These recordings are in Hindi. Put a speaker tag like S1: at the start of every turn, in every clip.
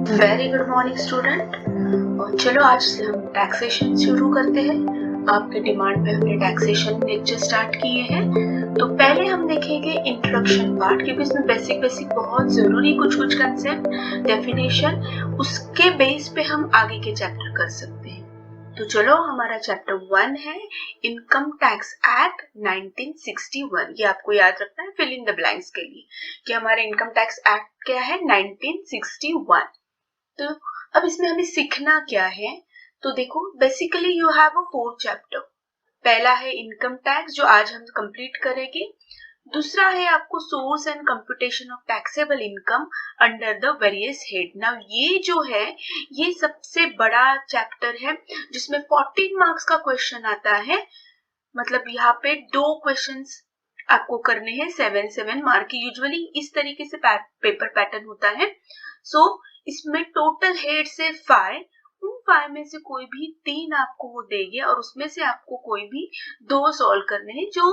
S1: Very good morning student. और चलो आज से हम टैक्सेशन शुरू करते हैं। आपके डिमांड पे हमने टैक्सेशन लेक्चर स्टार्ट किए हैं। तो पहले हम देखेंगे इंट्रोडक्शन पार्ट, क्योंकि इसमें बेसिक बहुत जरूरी कुछ कंसेप्ट डेफिनेशन, उसके बेस पे हम आगे के चैप्टर कर सकते हैं। तो चलो, हमारा चैप्टर 1 है इनकम टैक्स एक्ट 1961। ये आपको याद रखना है फिल इन द ब्लैंक्स के लिए कि हमारा इनकम टैक्स एक्ट क्या है, 1961। तो अब इसमें हमें सीखना क्या है, तो देखो basically you have a 4 chapter. पहला है इनकम टैक्स जो आज हम कंप्लीट करेंगे। दूसरा है आपको source and computation of taxable income under the various head. Now ये जो है ये सबसे बड़ा चैप्टर है जिसमें 14 मार्क्स का क्वेश्चन आता है। मतलब यहाँ पे 2 क्वेश्चंस आपको करने हैं 7 मार्क की। यूजुअली इस तरीके से पेपर पैटर्न होता है। सो इसमें टोटल हेड से 5, उन 5 में से कोई भी 3 आपको वो देंगे और उसमें से आपको कोई भी 2 सॉल्व करने हैं जो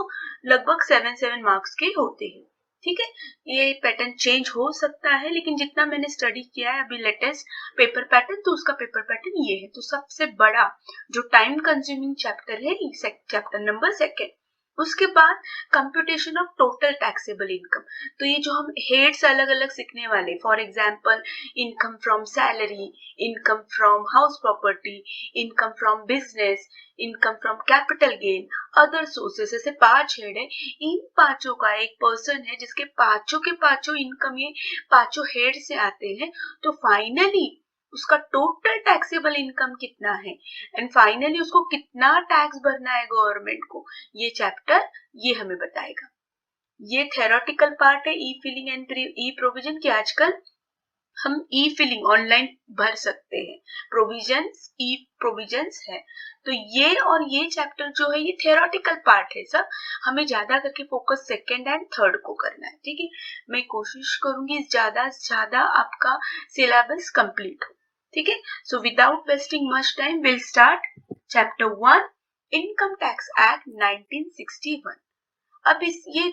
S1: लगभग 7 मार्क्स के होते हैं। ठीक है, ये पैटर्न चेंज हो सकता है, लेकिन जितना मैंने स्टडी किया है अभी लेटेस्ट पेपर पैटर्न, तो उसका पेपर पैटर्न ये है। तो सबसे बड़ा जो टाइम कंज्यूमिंग चैप्टर है चैप्टर नंबर 2। उसके बाद computation of total taxable income. तो ये जो हम हेड्स अलग अलग सीखने वाले, for example income from salary, income from house property, income from business, income from capital gain, other sources, ऐसे 5 हेड है। इन पांचों का एक पर्सन है जिसके पांचों के पांचों इनकम ये पांचों हेड से आते हैं। तो फाइनली उसका टोटल टैक्सेबल इनकम कितना है एंड फाइनली उसको कितना टैक्स भरना है गवर्नमेंट को, ये चैप्टर ये हमें बताएगा। ये थेरोटिकल पार्ट है ई फिलिंग एंड ई प्रोविजन की। आजकल हम ई फिलिंग ऑनलाइन भर सकते हैं, प्रोविजंस ई प्रोविजंस है। तो ये और ये चैप्टर जो है ये थेरोटिकल पार्ट है सब। हमें ज्यादा करके फोकस 2nd एंड 3rd को करना है। ठीक है, मैं कोशिश करूंगी ज्यादा से ज्यादा आपका सिलेबस कंप्लीट हो। ठीक है, so without wasting much time will start chapter 1 income tax act 1961। अब इस ये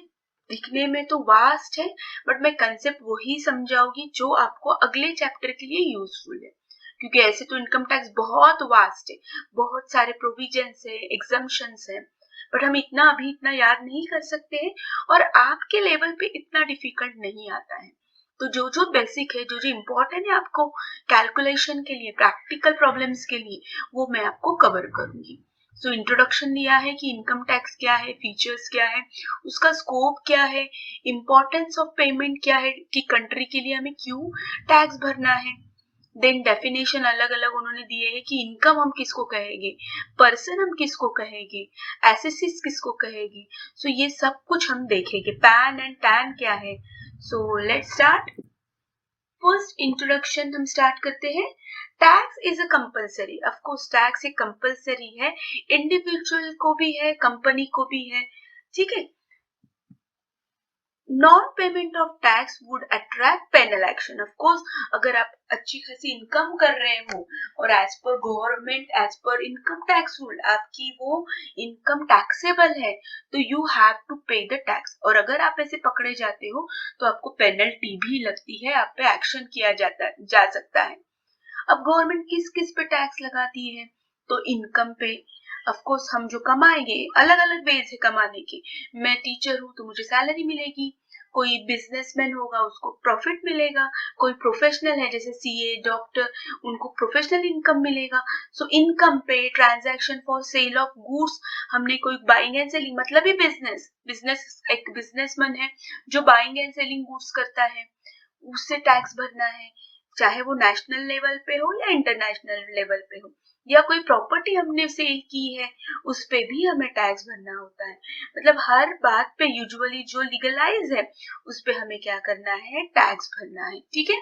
S1: दिखने में तो वास्ट है, बट मैं कंसेप्ट वही समझाऊंगी जो आपको अगले चैप्टर के लिए यूजफुल है। क्योंकि ऐसे तो इनकम टैक्स बहुत वास्ट है, बहुत सारे प्रोविजंस है, एग्जम्पशंस है, बट हम इतना याद नहीं कर सकते हैं और आपके लेवल पे इतना डिफिकल्ट नहीं आता है। तो जो बेसिक है, जो इम्पोर्टेंट है आपको कैलकुलेशन के लिए, प्रैक्टिकल प्रॉब्लम्स के लिए, वो मैं आपको कवर करूंगी। सो इंट्रोडक्शन दिया है कि इनकम टैक्स क्या है, फीचर्स क्या है, उसका स्कोप क्या है, इंपॉर्टेंस ऑफ पेमेंट क्या है कि कंट्री के लिए हमें क्यों टैक्स भरना है। देन डेफिनेशन अलग अलग उन्होंने दिए हैं कि इनकम हम किसको कहेंगे, पर्सन हम किसको कहेंगे, एसेसिस किसको कहेगी। सो ये सब कुछ हम देखेंगे। पैन एंड टैन क्या है। So let's start. First introduction हम स्टार्ट करते हैं। Tax is a compulsory, of course tax एक कंपलसरी है, इंडिविजुअल को भी है, कंपनी को भी है। ठीक है, non payment of tax would attract penal action. Of course अगर आप अच्छी खासी इनकम कर रहे हो और as per government, as per income tax rule आपकी वो इनकम टैक्सेबल है, तो you have to pay the tax. और अगर आप ऐसे पकड़े जाते हो तो आपको पेनल्टी भी लगती है, आप पे एक्शन किया जा सकता है। अब गवर्नमेंट किस किस पे टैक्स लगाती है, तो इनकम पे। ऑफ कोर्स हम जो कमाएंगे, अलग अलग वेज है कमाने के। मैं टीचर हूँ तो मुझे सैलरी मिलेगी, कोई बिजनेसमैन होगा उसको प्रॉफिट मिलेगा, कोई प्रोफेशनल है जैसे सीए, डॉक्टर, उनको प्रोफेशनल इनकम मिलेगा। सो इनकम पे, transaction for sale of goods, हमने कोई बाइंग एंड सेलिंग, मतलब ही बिजनेस एक बिजनेसमैन है जो बाइंग एंड सेलिंग गुड्स करता है, उससे टैक्स भरना है, चाहे वो नेशनल लेवल पे हो या इंटरनेशनल लेवल पे हो। या कोई प्रॉपर्टी हमने सेल की है उस पे भी हमें टैक्स भरना होता है। मतलब हर बात पे यूजुअली जो लीगलाइज है उस पे हमें क्या करना है, टैक्स भरना है। ठीक है,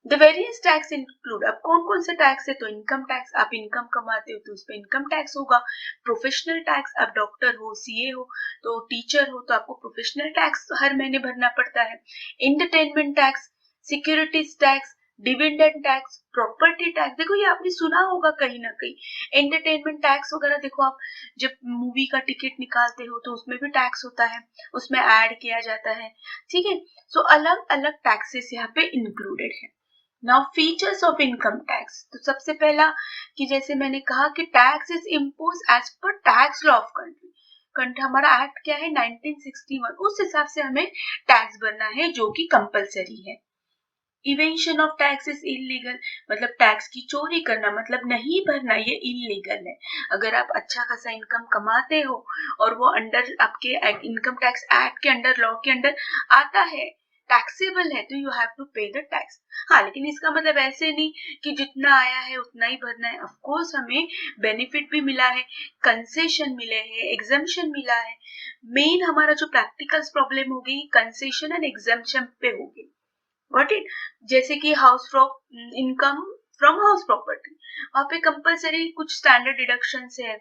S1: द वेरियस टैक्स इंक्लूड, अब कौन कौन से टैक्स है, तो इनकम टैक्स, आप इनकम कमाते हो तो उस पर इनकम टैक्स होगा। प्रोफेशनल टैक्स, आप डॉक्टर हो, सीए हो, तो टीचर हो तो आपको प्रोफेशनल टैक्स हर महीने भरना पड़ता है। Entertainment tax, securities tax, dividend tax, property tax, देखो ये आपने सुना होगा कहीं ना कहीं। एंटरटेनमेंट टैक्स वगैरह देखो, आप जब मूवी का टिकट निकालते हो तो उसमें भी टैक्स होता है, उसमें ऐड किया जाता है। ठीक है, सो अलग अलग टैक्सेस यहाँ पे इंक्लूडेड है। Now features of income tax, तो सबसे पहला कि जैसे मैंने कहा कि tax is impose as per tax law of country. हमारा एक्ट क्या है 1961, उस हिसाब से हमें टैक्स भरना है जो कि कंपलसरी है। इवेंशन ऑफ टैक्स इज इलीगल, मतलब टैक्स की चोरी करना, मतलब नहीं भरना, ये इलीगल है। अगर आप अच्छा खासा इनकम कमाते हो और वो अंडर आपके इनकम टैक्स एक्ट के अंडर, लॉ के अंडर आता है, टैक्सेबल है, तो you have to pay the tax. हाँ, लेकिन इसका मतलब ऐसे नहीं कि जितना आया है उतना ही भरना है। ऑफ कोर्स हमें बेनिफिट भी मिला है, कंसेशन मिले हैं, एग्जम्पशन मिला है। मेन हमारा जो प्रैक्टिकल प्रॉब्लम होगी कंसेशन एंड एग्जम्पशन पे होगी। Got it? जैसे कि house from income from house property, वहां पे कंपलसरी कुछ स्टैंडर्ड डिडक्शंस है।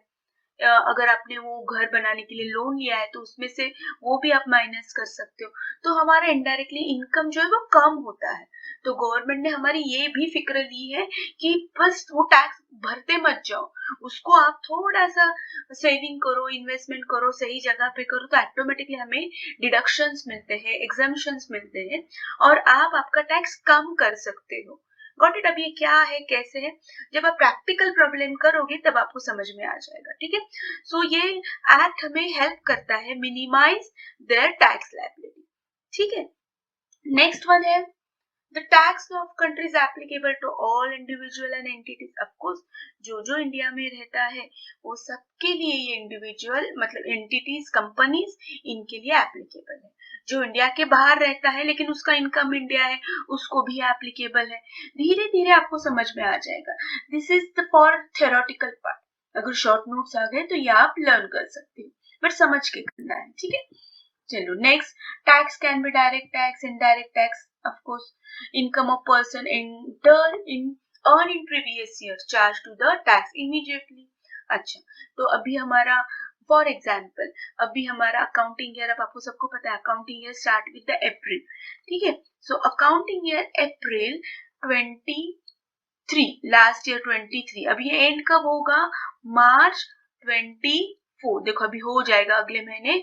S1: अगर आपने वो घर बनाने के लिए लोन लिया है तो उसमें से वो भी आप माइनस कर सकते हो, तो हमारा इनडायरेक्टली इनकम जो है वो कम होता है। तो गवर्नमेंट ने हमारी ये भी फिक्र ली है कि बस वो टैक्स भरते मत जाओ, उसको आप थोड़ा सा सेविंग करो, इन्वेस्टमेंट करो, सही जगह पे करो, तो ऑटोमेटिकली हमें डिडक्शंस मिलते हैं, एग्जाम्पशंस मिलते हैं और आप आपका टैक्स कम कर सकते हो। Got it? अब ये क्या है, कैसे है, जब आप प्रैक्टिकल प्रॉब्लम करोगे तब आपको समझ में आ जाएगा। ठीक है, सो ये एक्ट हमें हेल्प करता है मिनिमाइज देयर टैक्स लायबिलिटी। ठीक है, नेक्स्ट वन है The tax law of country is applicable to all individual and entities. Of course, जो इंडिया में रहता है वो सबके लिए ये इंडिविजुअल मतलब एंटिटीज, कंपनीज, इनके लिए एप्लीकेबल है। जो इंडिया के बाहर रहता है लेकिन उसका इनकम इंडिया है, उसको भी एप्लीकेबल है। धीरे धीरे आपको समझ में आ जाएगा। This is the for theoretical part. अगर शॉर्ट नोट्स आ गए तो ये आप लर्न कर सकते हो, बट समझ के करना है। ठीक है, चलो next, tax can be direct tax, indirect tax. Of course, income of person earn in previous year charge to the tax immediately। अच्छा, तो अभी हमारा फॉर एग्जाम्पल, अभी हमारा अकाउंटिंग ईयर, अब आपको सबको पता है accounting year start with the April. ठीक है, सो अकाउंटिंग ईयर अप्रैल 23, लास्ट ईयर 23, अब ये एंड कब होगा? मार्च 24। देखो अभी हो जाएगा, अगले महीने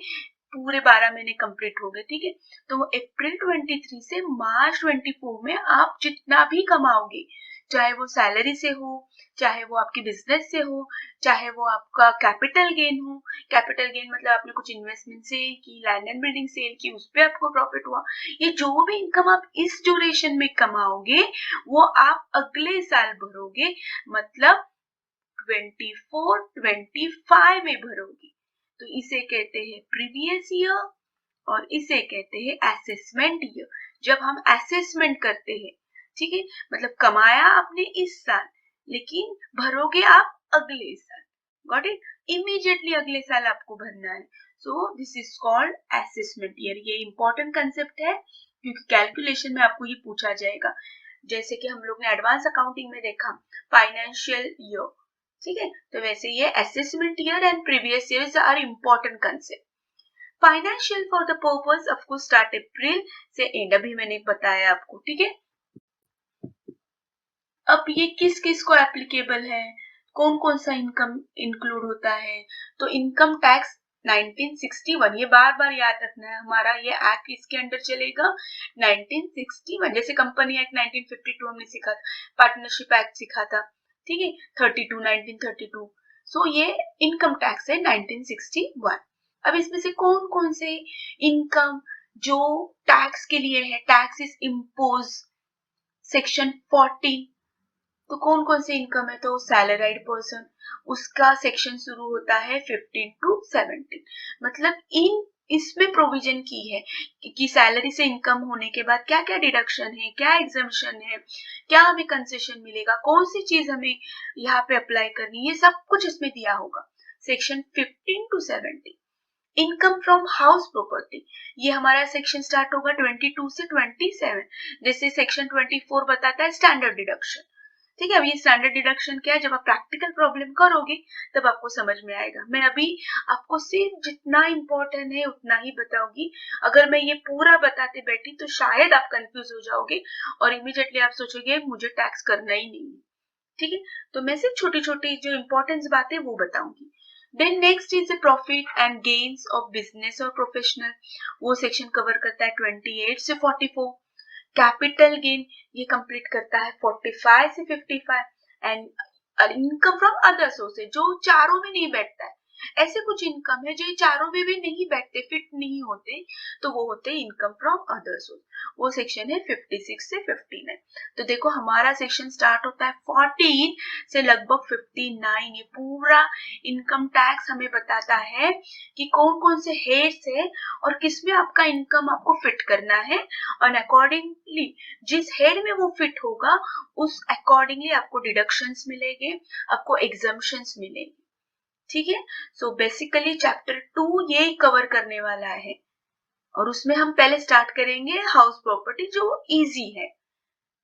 S1: पूरे 12 महीने कंप्लीट हो गए। ठीक है, तो अप्रैल 23 से मार्च 24 में आप जितना भी कमाओगे, चाहे वो सैलरी से हो, चाहे वो आपकी बिजनेस से हो, चाहे वो आपका कैपिटल गेन हो। कैपिटल गेन मतलब आपने कुछ इन्वेस्टमेंट सेल की, लैंड एंड बिल्डिंग सेल की, उस पर आपको प्रॉफिट हुआ, ये जो भी इनकम आप इस ड्यूरेशन में कमाओगे वो आप अगले साल भरोगे, मतलब 24-25 में भरोगे। तो इसे कहते हैं प्रीवियस ईयर और इसे कहते हैं असेसमेंट ईयर। जब हम असेसमेंट करते हैं, ठीक है, मतलब कमाया आपने इस साल लेकिन भरोगे आप अगले साल। Got it? इमीडिएटली अगले साल आपको भरना है। So this is called assessment year. ये इंपॉर्टेंट कंसेप्ट है क्योंकि कैलकुलेशन में आपको ये पूछा जाएगा। जैसे कि हम लोग ने एडवांस अकाउंटिंग में देखा फाइनेंशियल ईयर, ठीक है, तो वैसे ये assessment year and previous year are important concept. Financial for the purpose of को स्टार्ट अप्रैल से एंड, अभी मैंने बताया आपको। ठीक है, अब ये किस किस को एप्लीकेबल है, कौन कौन सा इनकम इंक्लूड होता है? तो इनकम टैक्स 1961, ये बार बार याद रखना है, हमारा ये एक्ट इसके अंडर चलेगा 1961। जैसे कंपनी एक्ट 1952 हमने सीखा था, पार्टनरशिप एक्ट सीखा था, ठीक है, 1932। सो ये इनकम टैक्स है 1961। अब इसमें से कौन कौन से इनकम जो टैक्स के लिए है, टैक्स इज इम्पोज सेक्शन 14। तो कौन कौन से इनकम है? तो सैलराइड पर्सन, उसका सेक्शन शुरू होता है 15 to 17। मतलब इसमें प्रोविजन की है कि सैलरी से इनकम होने के बाद क्या क्या डिडक्शन है, क्या एग्जाम्पशन है, क्या हमें कंसेशन मिलेगा, कौन सी चीज हमें यहाँ पे अप्लाई करनी है, ये सब कुछ इसमें दिया होगा। Section 15 to 17। Income from house property, ये हमारा सेक्शन स्टार्ट होगा 22 से 27। जैसे सेक्शन 24 बताता है स्टैंडर्ड डिडक्शन। ठीक है, अब ये स्टैंडर्ड डिडक्शन क्या है, जब आप प्रैक्टिकल प्रॉब्लम करोगे तब आपको समझ में आएगा। मैं अभी आपको सिर्फ जितना इंपॉर्टेंट है उतना ही बताऊंगी। अगर मैं ये पूरा बताते बैठी तो शायद आप कंफ्यूज हो जाओगे और इमीडिएटली आप सोचोगे मुझे टैक्स करना ही नहीं है। ठीक है, तो मैं सिर्फ छोटी छोटी जो इंपॉर्टेंट बातें वो बताऊंगी। Then next is profit and gains of business और प्रोफेशनल, वो सेक्शन कवर करता है 28 से 44। कैपिटल गेन ये कंप्लीट करता है 45 से 55 and income from other sources जो चारों में नहीं बैठता है। ऐसे कुछ इनकम है जो ये चारों में भी नहीं बैठते, फिट नहीं होते, तो वो होते हैं इनकम फ्रॉम अदर सोर्स। वो सेक्शन है 56 से 59। तो देखो हमारा सेक्शन स्टार्ट होता है 14 से लगभग 59। ये पूरा इनकम टैक्स हमें बताता है कि कौन कौन से हेड्स है और किसमें आपका इनकम आपको फिट करना है, और अकॉर्डिंगली जिस हेड में वो फिट होगा उस अकॉर्डिंगली आपको डिडक्शंस मिलेंगे, आपको एग्जम्पशंस मिलेंगे। ठीक है, सो बेसिकली चैप्टर 2 ये कवर करने वाला है, और उसमें हम पहले स्टार्ट करेंगे हाउस प्रॉपर्टी जो इजी है।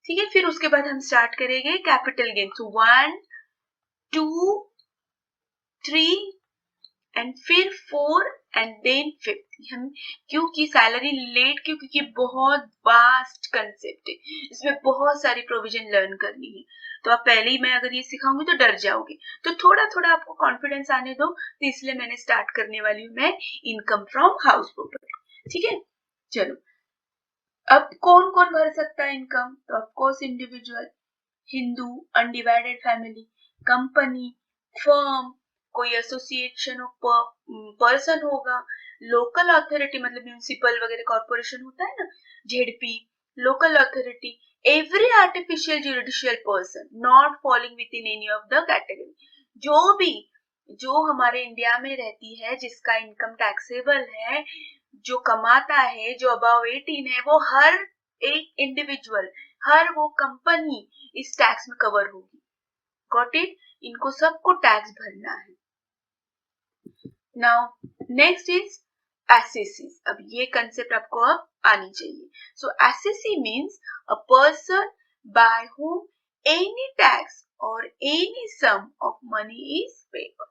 S1: ठीक है, फिर उसके बाद हम स्टार्ट करेंगे कैपिटल गेन। सो 1 2 3 एंड फिर 4 एंड देन 5। हम क्योंकि सैलरी लेट क्योंकि बहुत वास्ट कंसेप्ट है, इसमें बहुत सारी प्रोविजन लर्न करनी है, तो आप पहले ही मैं अगर ये सिखाऊंगी तो डर जाओगे, तो थोड़ा थोड़ा आपको कॉन्फिडेंस आने दो, तो इसलिए मैंने स्टार्ट करने वाली हूँ मैं इनकम फ्रॉम हाउस प्रॉपर्टी। ठीक है, चलो अब कौन कौन भर सकता है इनकम, तो of course individual, Hindu, undivided family, company, firm, कोई एसोसिएशन ऑफ पर्सन होगा, लोकल अथॉरिटी मतलब म्यूनिसिपल वगैरह कॉर्पोरेशन होता है ना, ZP, local authority, every artificial judicial person not falling with in any of the category. जो भी जो हमारे इंडिया में रहती है जिसका इनकम टैक्सेबल है, जो कमाता है, जो अबव 18 है, वो हर एक इंडिविजुअल, हर वो कंपनी इस टैक्स में कवर होगी। Got it? इनको सबको टैक्स भरना है। Now next is SSC. अब ये कंसेप्ट आपको अब आनी चाहिए। So SSC means a person by whom any tax और any sum of money is paid.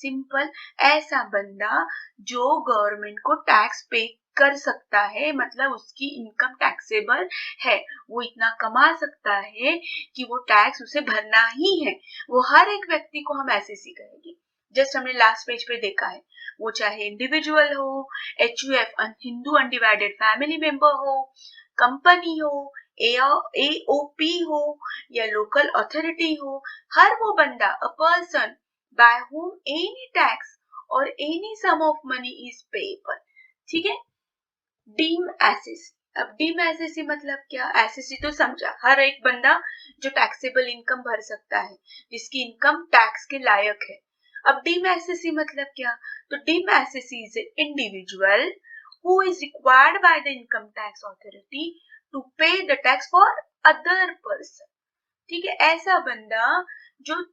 S1: Simple, ऐसा बंदा जो गवर्नमेंट को टैक्स पे कर सकता है, मतलब उसकी इनकम टैक्सेबल है, वो इतना कमा सकता है कि वो टैक्स उसे भरना ही है, वो हर एक व्यक्ति को हम एसएससी कहेंगे। जस्ट हमने लास्ट पेज पे देखा है, वो चाहे इंडिविजुअल हो, HUF Hindu undivided family member हो, कंपनी हो, एओपी हो या लोकल अथॉरिटी हो, हर वो बंदा, अ person by whom any tax or any sum of money is payable। ठीक है, डीम एसएससी। अब डीम एसएससी मतलब क्या? एसएससी तो समझा, हर एक बंदा जो टैक्सेबल इनकम भर सकता है, जिसकी इनकम टैक्स के लायक है। अब डीम एसएससी मतलब क्या? तो deem SSC is a individual who is required by the income tax authority to pay the tax for other person। ठीक है, ऐसा बंदा जो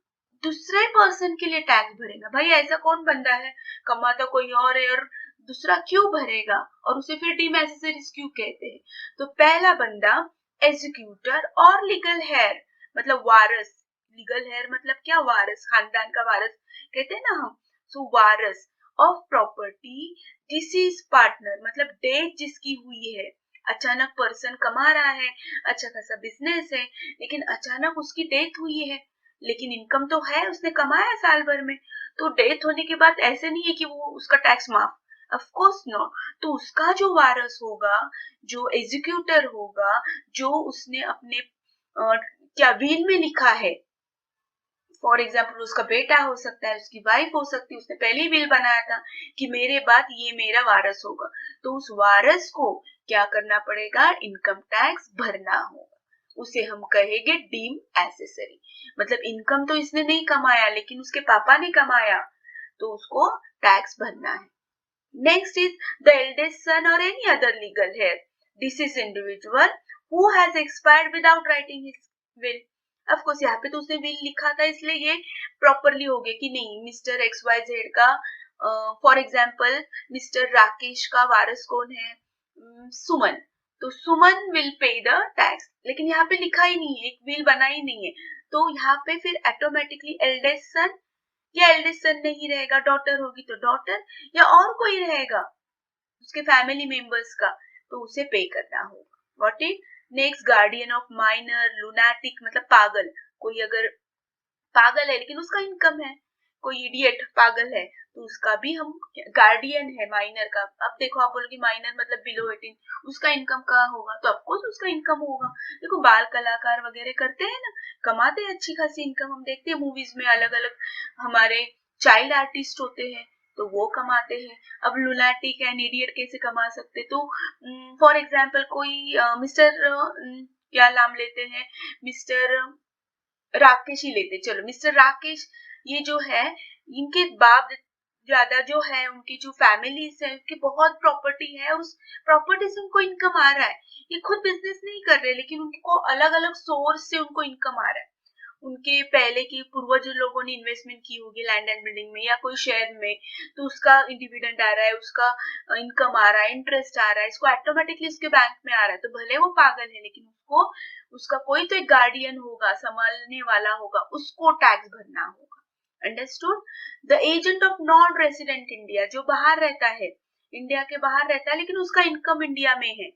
S1: दूसरे पर्सन के लिए टैक्स भरेगा। भाई ऐसा कौन बंदा है, कमाता कोई और है और दूसरा क्यों भरेगा, और उसे फिर डीम एसेसरीज क्यों कहते हैं? तो पहला बंदा एग्जीक्यूटर और लीगल हेयर मतलब वारस। लीगल हेयर मतलब क्या? वारस, खानदान का वारस कहते हैं ना हम। सो वारस ऑफ प्रॉपर्टी, डिसीज पार्टनर मतलब डेथ जिसकी हुई है। अचानक पर्सन कमा रहा है, अच्छा खासा बिजनेस है, लेकिन अचानक उसकी डेथ हुई है, लेकिन इनकम तो है, उसने कमाया साल भर में, तो डेथ होने के बाद ऐसे नहीं है कि वो उसका टैक्स माफ, ऑफ कोर्स नो। तो उसका जो वारस होगा, जो एग्जीक्यूटर होगा, जो उसने अपने क्या विल में लिखा है, फॉर एग्जाम्पल उसका बेटा हो सकता है, उसकी वाइफ हो सकती है, उसने पहले विल बनाया था कि मेरे बाद ये मेरा वारस होगा, तो उस वारस को क्या करना पड़ेगा? इनकम टैक्स भरना होगा। उसे हम कहेंगे डीम एसेसरी। मतलब इनकम तो इसने नहीं कमाया, लेकिन उसके पापा ने कमाया, तो उसको टैक्स भरना है। Next is the eldest son और any other legal heir, deceased individual who has expired without writing his will. Of course यहाँ पे तो उसने विल लिखा था, इसलिए ये प्रॉपरली हो गया कि नहीं, मिस्टर एक्स वाई जेड का, फॉर एग्जाम्पल मिस्टर राकेश का वारस कौन है? सुमन, तो सुमन विल पे द टैक्स, लेकिन यहाँ पे लिखा ही नहीं है, एक विल बना ही नहीं है, तो यहाँ पे फिर ऑटोमेटिकली एल्डेस्ट सन या एल्डेस्ट सन नहीं रहेगा, डॉटर होगी तो डॉटर या और कोई रहेगा उसके फैमिली मेंबर्स का, तो उसे पे करना होगा। What it? Next, guardian of minor, lunatic मतलब पागल, कोई अगर पागल है लेकिन उसका इनकम है, कोई इडियट पागल है तो उसका भी हम, गार्डियन है माइनर का, अब देखो आप बोलोगे माइनर मतलब बिलो 18, उसका इनकम कहाँ होगा, तो ऑफकोर्स उसका इनकम होगा। देखो बाल कलाकार वगैरह करते हैं ना, कमाते हैं अच्छी खासी इनकम, हम देखते हैं मूवीज में अलग अलग हमारे चाइल्ड आर्टिस्ट होते हैं तो वो कमाते हैं। अब लुनाटिक एंड इडियट कैसे कमा सकते, तो फॉर एग्जाम्पल कोई मिस्टर क्या नाम लेते हैं, मिस्टर राकेश ही लेते, चलो मिस्टर राकेश, ये जो है इनके बाप ज्यादा जो है, उनकी जो फैमिलीज है उनकी बहुत प्रॉपर्टी है, उस प्रॉपर्टी से उनको इनकम आ रहा है, ये खुद बिजनेस नहीं कर रहे लेकिन उनको अलग अलग सोर्स से उनको इनकम आ रहा है। उनके पहले के पूर्वज लोगों ने इन्वेस्टमेंट की होगी लैंड एंड बिल्डिंग में या कोई शेयर में, तो उसका डिविडेंड आ रहा है, उसका इनकम आ रहा है, इंटरेस्ट आ रहा है, इसको ऑटोमेटिकली उसके बैंक में आ रहा है, तो भले वो पागल है लेकिन उसको, उसका कोई तो एक गार्डियन होगा, संभालने वाला होगा, उसको टैक्स भरना होगा। Understood. The agent of non resident India, जो बाहर रहता है, इंडिया के बाहर रहता है लेकिन उसका इनकम इंडिया में है,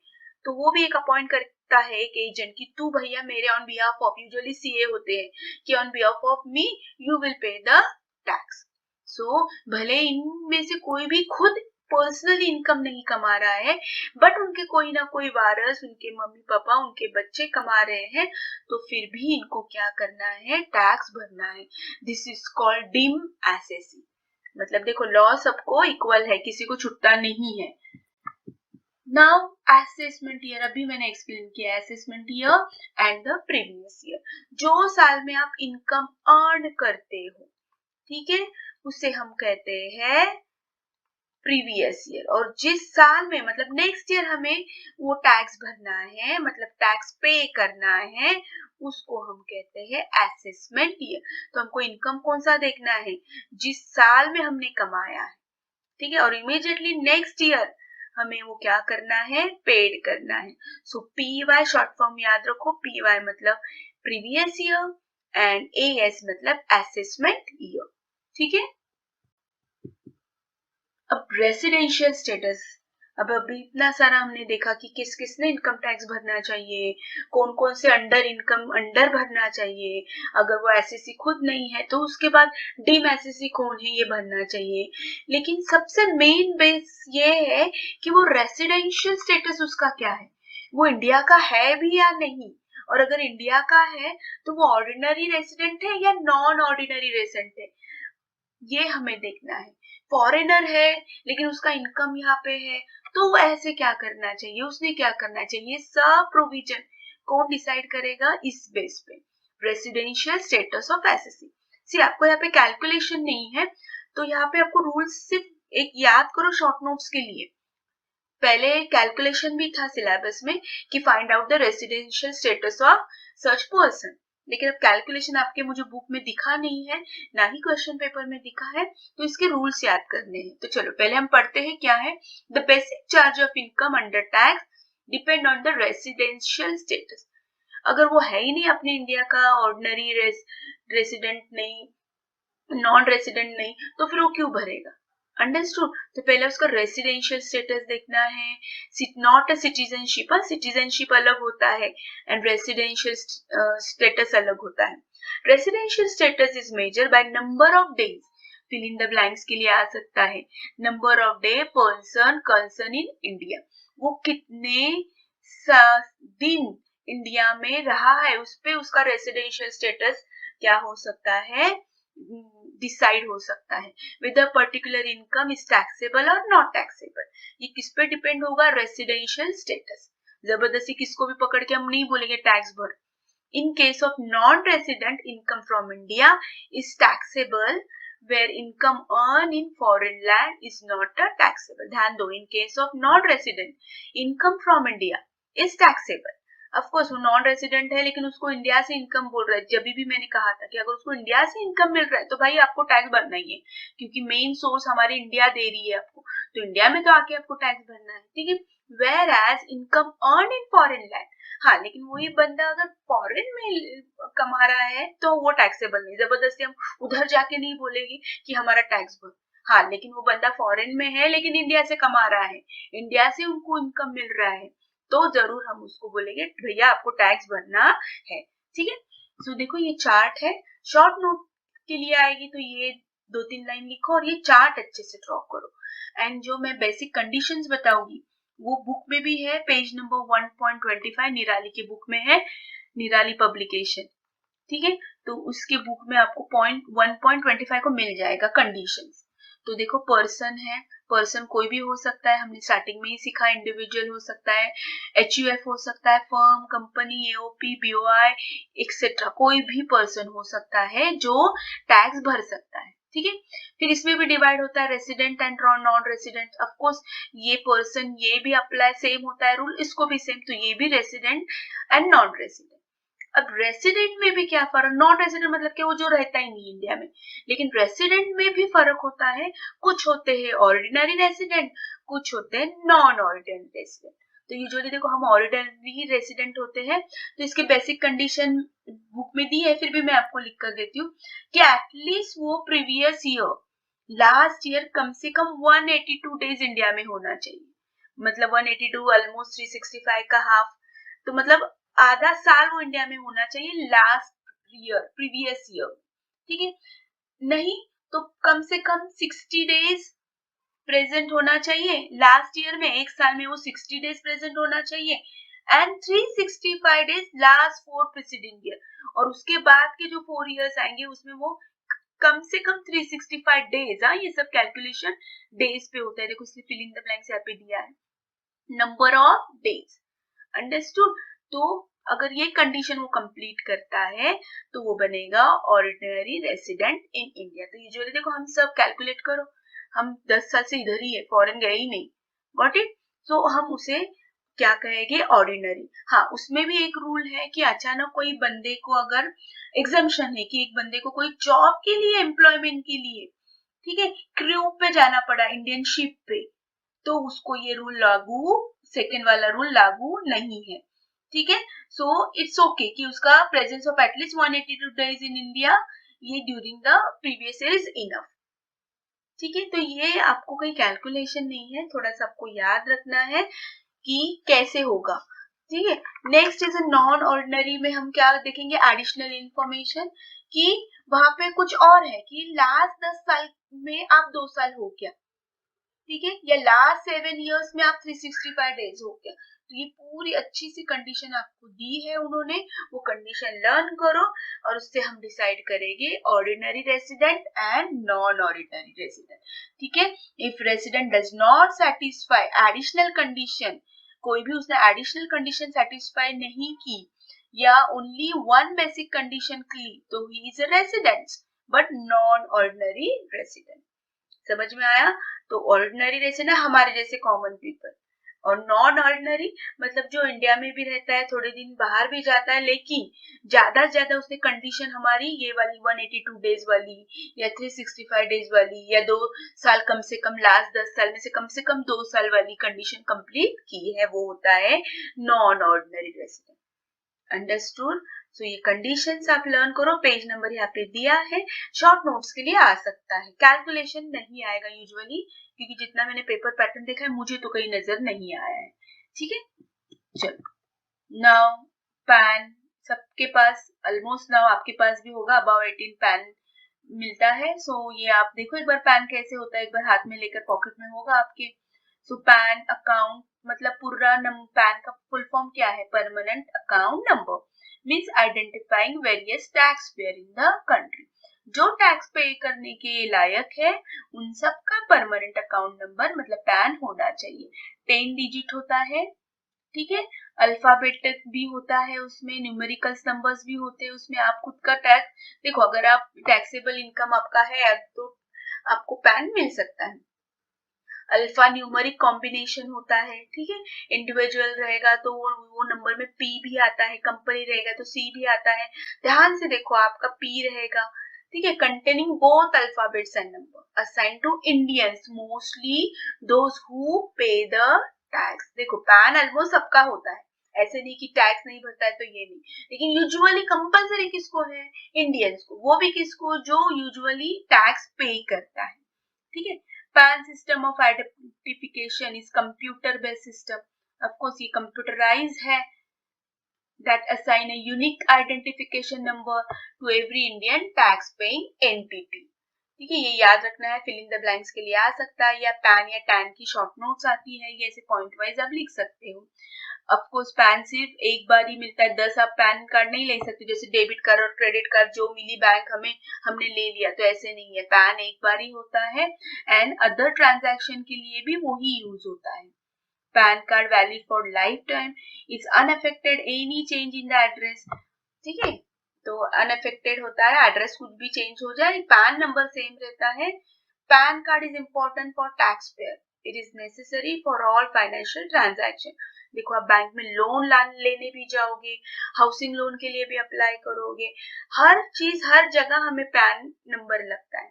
S1: तो वो भी एक अपॉइंट करता है एक एजेंट कि तू भैया मेरे on behalf of, usually CA होते हैं कि on behalf of me you will pay the tax. So भले इनमें से कोई भी खुद पर्सनली इनकम नहीं कमा रहा है, बट उनके कोई ना कोई वारस, उनके मम्मी पापा, उनके बच्चे कमा रहे हैं, तो फिर भी इनको क्या करना है, टैक्स भरना है। This is called dim SSC. मतलब देखो लॉ सबको इक्वल है, किसी को छुट्टा नहीं है। नाउ असेसमेंट ईयर, अभी मैंने एक्सप्लेन किया assessment year and the previous year, जो साल में आप इनकम अर्न करते हो, ठीक है, उसे हम कहते हैं प्रीवियस ईयर। और जिस साल में मतलब नेक्स्ट ईयर हमें वो टैक्स भरना है, मतलब टैक्स पे करना है, उसको हम कहते हैं असेसमेंट ईयर। तो हमको इनकम कौन सा देखना है, जिस साल में हमने कमाया है, ठीक है, और इमीडिएटली नेक्स्ट ईयर हमें वो क्या करना है, पेड करना है। सो पीवाई शॉर्ट फॉर्म याद रखो, पीवाई मतलब प्रीवियस ईयर एंड एएस मतलब असेसमेंट ईयर, ठीक है। अब रेसिडेंशियल स्टेटस, अब अभी इतना सारा हमने देखा कि किस किसने इनकम टैक्स भरना चाहिए, कौन कौन से अंडर इनकम अंडर भरना चाहिए, अगर वो एसएससी खुद नहीं है तो उसके बाद डीम एसएससी कौन है ये भरना चाहिए। लेकिन सबसे मेन बेस ये है कि वो रेसिडेंशियल स्टेटस उसका क्या है, वो इंडिया का है भी या नहीं, और अगर इंडिया का है तो वो ऑर्डिनरी रेसिडेंट है या नॉन ऑर्डिनरी रेसिडेंट है, ये हमें देखना है। फॉरेनर है लेकिन उसका इनकम यहाँ पे है, तो वो ऐसे क्या करना चाहिए, उसने क्या करना चाहिए, सब प्रोविजन कौन डिसाइड करेगा, इस बेस पे रेसिडेंशियल स्टेटस ऑफ एसएससी। सी आपको यहाँ पे कैलकुलेशन नहीं है, तो यहाँ पे आपको रूल्स सिर्फ एक याद करो शॉर्ट नोट्स के लिए। पहले कैलकुलेशन भी था सिलेबस में कि find out the residential status of such person, लेकिन अब कैलकुलेशन आपके मुझे बुक में दिखा नहीं है, ना ही क्वेश्चन पेपर में दिखा है, तो इसके रूल्स याद करने हैं। तो चलो पहले हम पढ़ते हैं क्या है, the basic charge of income under tax depend on the residential status. अगर वो है ही नहीं अपने इंडिया का, ऑर्डिनरी रेसिडेंट नहीं, नॉन रेसिडेंट नहीं, तो फिर वो क्यों भरेगा। अंडरस्टूड। तो पहले उसका रेसिडेंशियल स्टेटस देखना है, नॉट अ सिटीजनशिप, सिटीजनशिप अलग होता है एंड रेसिडेंशियल स्टेटस अलग होता है। Residential status is measure by number of days, fill in the blanks के लिए आ सकता है, number of day person concern in India, वो कितने दिन इंडिया में रहा है, उस पे उसका रेसिडेंशियल स्टेटस क्या हो सकता है, डिसाइड हो सकता है। With particular income is taxable और नॉट टैक्सेबल, ये किस पे डिपेंड होगा, रेसिडेंशियल स्टेटस। जबरदस्ती किसको भी पकड़ के हम नहीं बोलेंगे टैक्स भर। In case of non resident, income from India is taxable where income earned in foreign land is not a taxable। ध्यान दो, in case of non resident income from India is taxable। Of course वो नॉन रेसिडेंट है लेकिन उसको इंडिया से इनकम बोल रहा है, जब भी मैंने कहा था कि अगर उसको इंडिया से इनकम मिल रहा है तो भाई आपको टैक्स भरना ही है, क्योंकि मेन सोर्स हमारी इंडिया दे रही है आपको, तो इंडिया में तो आके आपको टैक्स भरना है, ठीक है। Whereas income earn in foreign land, हाँ लेकिन वही बंदा अगर फॉरेन में कमा रहा है तो वो टैक्सेबल नहीं, जबरदस्ती हम उधर जाके नहीं बोलेगी कि हमारा टैक्स भर। हाँ लेकिन वो बंदा फॉरेन में है लेकिन इंडिया से कमा रहा है, इंडिया से उनको इनकम मिल रहा है, तो जरूर हम उसको बोलेंगे भैया आपको टैक्स भरना है, ठीक है। सो देखो ये चार्ट है, शॉर्ट नोट के लिए आएगी तो ये 2-3 लाइन लिखो और ये चार्ट अच्छे से ड्रॉ करो। एंड जो मैं बेसिक कंडीशंस बताऊंगी वो बुक में भी है, पेज नंबर 1.25 निराली की बुक में है, निराली पब्लिकेशन, ठीक है। तो उसके बुक में आपको पॉइंट 1.25 को मिल जाएगा कंडीशंस। तो देखो पर्सन है, पर्सन कोई भी हो सकता है, हमने स्टार्टिंग में ही सीखा, इंडिविजुअल हो सकता है, HUF हो सकता है, firm, company, AOP, BOI etcetera, कोई भी पर्सन हो सकता है जो टैक्स भर सकता है, ठीक है। फिर इसमें भी डिवाइड होता है resident and non resident. Of course ये पर्सन ये भी अप्लाई सेम होता है रूल, इसको भी सेम, तो ये भी रेसिडेंट एंड नॉन रेसिडेंट। अब रेसिडेंट में भी क्या फर्क, नॉन रेसिडेंट मतलब कि वो जो रहता ही नहीं इंडिया में, लेकिन रेसिडेंट में भी फर्क होता है। कुछ होते हैं ऑर्डिनरी रेसिडेंट, कुछ होते हैं नॉन ऑर्डिनरी रेसिडेंट। तो यूजुअली देखो हम ऑर्डिनरी रेसिडेंट होते हैं, तो इसके बेसिक कंडीशन बुक में दी है, फिर भी मैं आपको लिख कर देती हूँ कि एटलीस्ट वो प्रीवियस ईयर, लास्ट ईयर कम से कम 182 डेज इंडिया में होना चाहिए। मतलब 182 ऑलमोस्ट 365 का हाफ, तो मतलब आधा साल वो इंडिया में होना चाहिए लास्ट ईयर, प्रीवियस ईयर, ठीक है। नहीं तो कम से कम 60 डेज प्रेजेंट होना चाहिए लास्ट ईयर में, एक साल में वो 60 डेज प्रेजेंट होना चाहिए। And 365 days last 4 preceding year, और उसके बाद के जो 4 इयर्स आएंगे उसमें वो कम से कम 365 डेज, हाँ ये सब कैलकुलेशन डेज पे होता है। देखो इसलिए फिल इन द ब्लैंक्स यहाँ पे दिया है, नंबर ऑफ डेज, अंडरस्टूड। तो अगर ये कंडीशन वो कंप्लीट करता है तो वो बनेगा ऑर्डिनरी रेसिडेंट इन इंडिया। तो यूजुअली देखो हम सब कैलकुलेट करो, हम 10 साल से इधर ही है, फॉरेन गए ही नहीं, गॉट इट। सो हम उसे क्या कहेंगे, ऑर्डिनरी। हाँ उसमें भी एक रूल है कि अचानक कोई बंदे को अगर एग्जम्पशन है कि एक बंदे को कोई जॉब के लिए, एम्प्लॉयमेंट के लिए, ठीक है, क्रू पे जाना पड़ा, इंडियन शिप पे, तो उसको ये रूल लागू, सेकेंड वाला रूल लागू नहीं है, ठीक है। सो इट्स ओके कि उसका presence of at least 182 days in India, ये during the previous year is enough, ठीक है। तो ये आपको कोई कैलकुलेशन नहीं है, थोड़ा सा आपको याद रखना है कि कैसे होगा, ठीक है। नेक्स्ट इज नॉन ऑर्डिनरी में हम क्या देखेंगे, एडिशनल इंफॉर्मेशन, कि वहां पे कुछ और है कि लास्ट 10 साल में आप 2 साल हो गया, ठीक है, या लास्ट 7 इयर्स में आप 365 डेज हो गया। तो ये पूरी अच्छी सी कंडीशन आपको दी है उन्होंने, वो कंडीशन लर्न करो और उससे हम डिसाइड करेंगे ordinary resident and non ordinary resident, ठीक है। If resident does not satisfy additional condition, कोई भी उसने एडिशनल कंडीशन सेटिस्फाई नहीं की या ओनली वन बेसिक कंडीशन की, तो he is a resident but non ordinary resident. समझ में आया। तो ऑर्डिनरी रेसिडेंट हमारे जैसे कॉमन पीपल, और नॉन ऑर्डिनरी मतलब जो इंडिया में भी रहता है, थोड़े दिन बाहर भी जाता है, लेकिन ज्यादा से ज्यादा उसने कंडीशन हमारी ये वाली 182 डेज वाली या 365 डेज वाली या 2 साल कम से कम, लास्ट 10 साल में से कम 2 साल वाली कंडीशन कंप्लीट की है, वो होता है नॉन ऑर्डिनरी रेसिडेंट, अंडरस्टूड। सो ये कंडीशंस आप लर्न करो, पेज नंबर यहाँ पे दिया है, शॉर्ट नोट्स के लिए आ सकता है, कैलकुलेशन नहीं आएगा यूजुअली, क्योंकि जितना मैंने पेपर पैटर्न देखा है मुझे तो कहीं नजर नहीं आया है, ठीक है। चलो नाउ पैन सबके पास, ऑलमोस्ट नाउ आपके पास भी होगा, अबाउ 18 पैन मिलता है। सो ये आप देखो एक बार पैन कैसे होता है, एक बार हाथ में लेकर पॉकेट में होगा आपके। सो पैन अकाउंट मतलब पूरा पैन का फुल फॉर्म क्या है, permanent account number, means identifying various tax payer in the country, जो टैक्स पे करने के लायक है उन सब का परमानेंट अकाउंट नंबर मतलब पैन होना चाहिए। 10 डिजिट होता है, ठीक है, अल्फाबेटिक भी होता है उसमें, न्यूमेरिकल्स नंबर्स भी होते हैं उसमें। आप खुद का टैक्स देखो, अगर आप टैक्सेबल इनकम आपका है तो आपको पैन मिल सकता है। अल्फा न्यूमेरिक कॉम्बिनेशन होता है, ठीक है, इंडिविजुअल रहेगा तो वो नंबर में पी भी आता है, कंपनी रहेगा तो सी भी आता है, ध्यान से देखो आपका पी रहेगा, ठीक है, containing both alphabets and number, assign to Indians mostly those who pay the tax. देखो पैन ऑलमोस्ट सबका होता है, ऐसे नहीं कि टैक्स नहीं भरता है तो ये नहीं, लेकिन यूजुअली कंपलसरी किसको है, इंडियंस को, वो भी किसको, जो यूजुअली टैक्स पे करता है, ठीक है। PAN system of identification is computer based system, of course ये computerized है, that assign a unique identification number to every Indian tax paying entity, ठीक है, ये याद रखना है, फिल इन द ब्लैंक्स के लिए आ सकता है, या पैन या टैन की शॉर्ट नोट्स आती है, ये ऐसे पॉइंट वाइज आप लिख सकते हो। ऑफ कोर्स पैन सिर्फ एक बार ही मिलता है, 10 आप पैन कार्ड नहीं ले सकते, जैसे डेबिट कार्ड और क्रेडिट कार्ड जो मिली बैंक हमने ले लिया, तो ऐसे नहीं है, पैन एक बार ही होता है एंड अदर ट्रांजैक्शन के लिए भी वही यूज होता है। Pan card valid for life time, is unaffected any change in the address, ठीक है, तो अनअफेक्टेड होता है, एड्रेस कुछ भी चेंज हो जाए, पैन नंबर सेम रहता है। Pan card is important for tax payer, it is necessary for all financial transaction. देखो आप बैंक में लोन लेने भी जाओगे, हाउसिंग लोन के लिए भी अप्लाई करोगे, हर चीज हर जगह हमें पैन नंबर लगता है,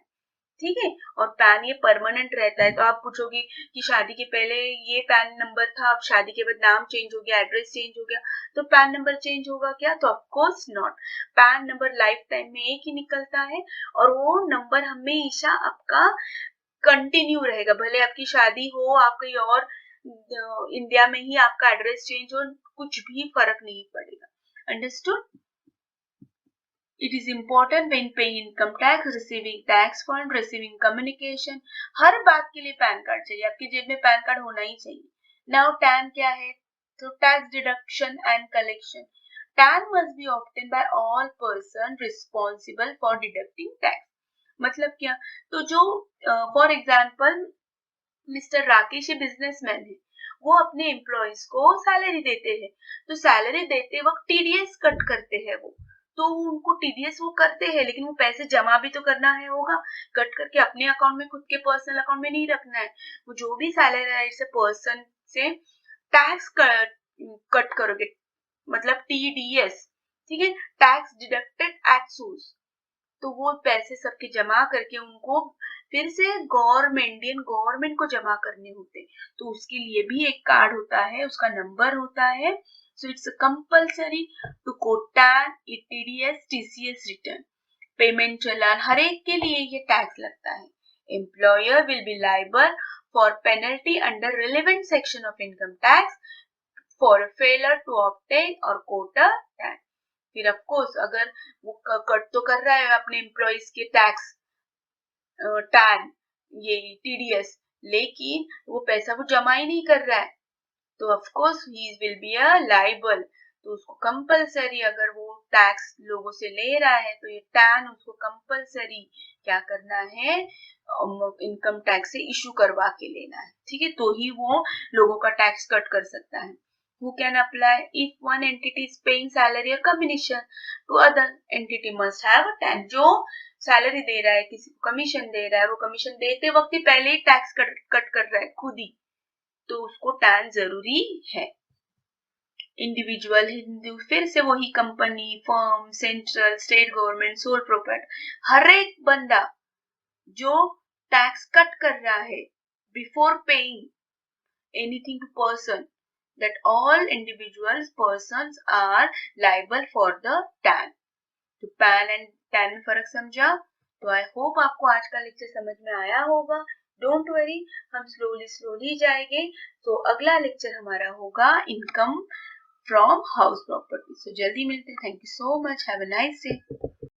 S1: ठीक है, और पैन ये परमानेंट रहता है। तो आप पूछोगे कि शादी के पहले ये पैन नंबर था, अब शादी के बाद नाम चेंज हो गया, एड्रेस चेंज हो गया, तो पैन नंबर चेंज होगा क्या? तो of course not, pan number life time में एक ही निकलता है और वो नंबर हमेशा आपका कंटिन्यू रहेगा, भले आपकी शादी हो, आप कहीं और इंडिया में ही आपका एड्रेस चेंज हो, कुछ भी फर्क नहीं पड़ेगा। Understood? It is important when paying income tax, receiving tax fund, receiving communication, हर बात के लिए पैन कार्ड चाहिए, आपकी जेब में पैन कार्ड होना ही चाहिए। नाउ टैन क्या है? तो tax deduction and collection, tan must be obtain bye all person responsible for deducting tax. मतलब क्या? तो जो for example mister Rakesh businessman है, वो अपने एम्प्लॉयज को सैलरी देते हैं, तो सैलरी देते वक्त टीडीएस कट करते हैं वो, तो उनको टीडीएस वो करते हैं, लेकिन वो पैसे जमा भी तो करना है होगा, कट करके अपने अकाउंट में, खुद के पर्सनल अकाउंट में नहीं रखना है। वो जो भी सैलरी है से पर्सन से टैक्स कट करोगे, मतलब टीडीएस, ठीक है, टैक्स डिडक्टेड एट सोर्स, तो वो पैसे सबके जमा करके उनको फिर से गवर्नमेंट को जमा करने होते, तो उसके लिए भी एक कार्ड होता है, उसका नंबर होता है। So it's compulsory to quote TAN, TDS, TCS return. Payment challan हर एक के लिए ये टैक्स लगता है। Employer will be liable for penalty under relevant section of income tax for a failure to obtain or quota TAN. फिर ऑफ कोर्स अगर वो कट तो कर रहा है अपने एम्प्लॉइज के टैक्स टैन, ये टीडीएस, लेकिन वो पैसा वो जमा ही नहीं कर रहा है, तो of course he will be a liable, तो उसको कंपलसरी, अगर वो टैक्स लोगों से ले रहा है तो ये टैन उसको कंपलसरी क्या करना है, इनकम टैक्स से इशू करवा के लेना है, ठीक है, तो ही वो लोगों का टैक्स कट कर सकता है। Who can apply if one entity is paying salary or commission to other entity must have a TAN। जो सैलरी दे रहा है, किसी को कमीशन दे रहा है, वो कमीशन देते वक्त ही पहले ही टैक्स कट कर रहा है खुद ही, तो उसको टैन जरूरी है। इंडिविजुअल हिंदू, फिर से वही company, firm, central, state government, sole proprietor, हर एक बंदा जो टैक्स कट कर रहा है before paying anything to person, that all individuals persons are liable for the TAN। तो पैन एंड टैन में फर्क समझा? तो आई होप आपको आज का लेक्चर समझ में आया होगा। डोंट वरी, हम स्लोली जाएंगे, तो अगला लेक्चर हमारा होगा इनकम फ्रॉम हाउस प्रॉपर्टी। सो जल्दी मिलते हैं। Thank you so much, have a nice day.